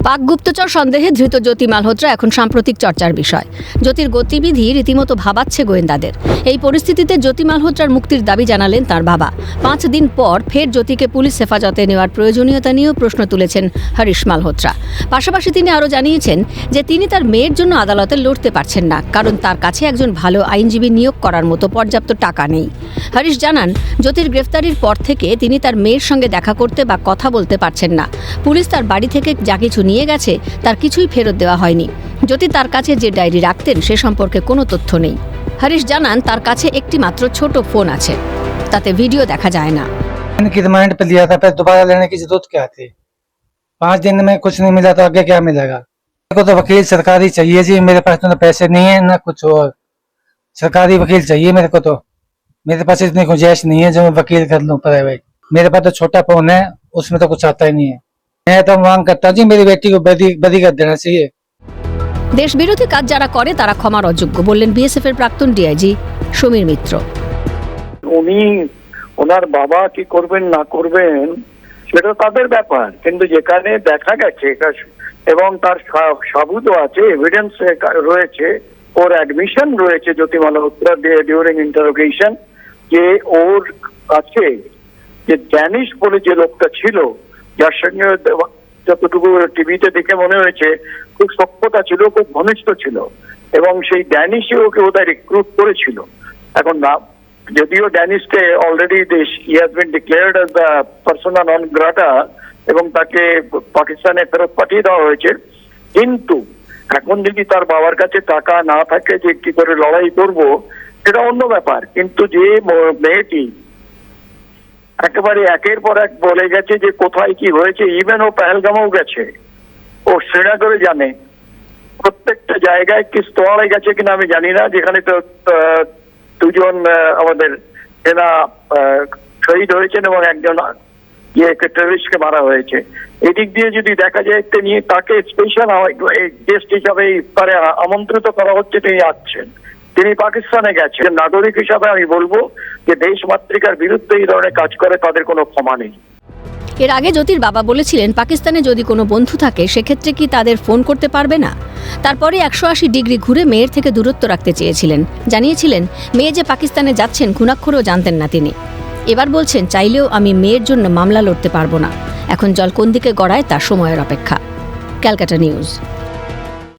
পাক গুপ্তচর সন্দেহে ধৃত জ্যোতি মালহোত্রা এখন সাম্প্রতিক চর্চার বিষয়। জ্যোতির গতিবিধি রীতিমতো ভাবাচ্ছে গোয়েন্দাদের। এই পরিস্থিতিতে জ্যোতি মালহোত্রার মুক্তির দাবি জানালেন তার বাবা। 5 দিন পর ফের জ্যোতিকে পুলিশ হেফাজতে নেওয়ার প্রয়োজনীয়তা নিয়েও প্রশ্ন তুলেছেন হরিশ মালহোত্রা। পাশাপাশি তিনি আরও জানিয়েছেন যে তিনি তার মেয়ের জন্য আদালতে লড়তে পারছেন না, কারণ তার কাছে একজন ভালো আইনজীবী নিয়োগ করার মতো পর্যাপ্ত টাকা নেই। হরিশ জানান, জ্যোতির গ্রেফতারির পর থেকে তিনি তার মেয়ের সঙ্গে দেখা করতে বা কথা বলতে পারছেন না। পুলিশ তার বাড়ি থেকে যা কিছু নিয়ে গেছে তার কিছুই ফেরত দেওয়া হয়নি। জ্যোতি তার কাছে যে ডায়েরি রাখতেন সে সম্পর্কে কোনো তথ্য নেই। হরিশ জানান, তার কাছে একটি মাত্র ছোট ফোন আছে, তাতে ভিডিও দেখা যায় না। की रिमांड पे लिया था, फिर दोबारा लेने की जरूरत क्या थी? 5 दिन में कुछ नहीं मिला तो आगे क्या मिलेगा? मेरे को तो वकील सरकारी चाहिए जी, मेरे पास तो पैसे नहीं है ना कुछ और। सरकारी वकील चाहिए मेरे को, तो मेरे पास इतनी गुंजाइश नहीं है जो मैं वकील कर लूँ प्राइवेट। मेरे पास तो छोटा फोन है, उसमें तो कुछ आता ही नहीं है। मैं तो मांग करता हूँ जी, मेरी बेटी को बदी कर देना चाहिए। দেশবিরোধী কাজ যারা করে তারা ক্ষমার অযোগ্য বললেন বিএসএফ এর প্রাক্তন ডিআইজি সমীর মিত্র। উনি ওনার বাবা কি করবেন না করবেন সেটা তাদের ব্যাপার, কিন্তু যেখানে দেখা গেছে এবং তার সাবুতও আছে, এভিডেন্স রয়েছে, ওর অ্যাডমিশন রয়েছে জ্যোতি মালহোত্রা ডিউরিং ইন্টারোগেশন, যে ওর কাছে যে ড্যানিশ বলে যে লোকটা ছিল, যার সঙ্গে যতটুকু টিভিতে দেখে মনে হয়েছে খুব সখ্যতা ছিল, খুব ঘনিষ্ঠ ছিল, এবং সেই ড্যানিশই ওকে বোধহয় রিক্রুট করেছিল। এখন না, যদিও ড্যানিশকে already has been declared as the persona non grata এবং তাকে পাকিস্তানে ফেরত পাঠিয়ে দেওয়া হয়েছে, কিন্তু এখন যদি তার বাবার কাছে টাকা না থাকে যে কি করে লড়াই করব, সেটা অন্য ব্যাপার। কিন্তু যে মেয়েটি একেবারে একের পর এক বলে গেছে যে কোথায় কি হয়েছে, ইভেন ও পেহেলগামেও গেছে, ও শ্রীনগরে জানে, প্রত্যেকটা জায়গায় কি স্তরে গেছে কিনা আমি জানি না, যেখানে তো 2 জন আমাদের সেনা শহীদ হয়েছেন এবং একজন টেররিস্টকে মারা হয়েছে। এদিক দিয়ে যদি দেখা যায় তিনি তাকে স্পেশাল গেস্ট হিসাবে ইফতারে আমন্ত্রিত করা হচ্ছে, তিনি আসছেন, তিনি পাকিস্তানে গেছেন। নাগরিক হিসাবে আমি বলবো যে দেশমাতৃকার বিরুদ্ধে এই ধরনের কাজ করে তাদের কোনো ক্ষমা নেই। এর আগে জ্যোতির বাবা বলেছিলেন, পাকিস্তানে যদি কোনো বন্ধু থাকে সেক্ষেত্রে কি তাদের ফোন করতে পারবে না। তারপরে 180 ডিগ্রি ঘুরে মেয়ের থেকে দূরত্ব রাখতে চেয়েছিলেন। জানিয়েছিলেন মেয়ে যে পাকিস্তানে যাচ্ছেন ঘুণাক্ষরেও জানতেন না তিনি। এবার বলছেন, চাইলেও আমি মেয়ের জন্য মামলা লড়তে পারবো না। এখন জল কোন দিকে গড়ায় তার সময়ের অপেক্ষা। ক্যালকাটা নিউজ।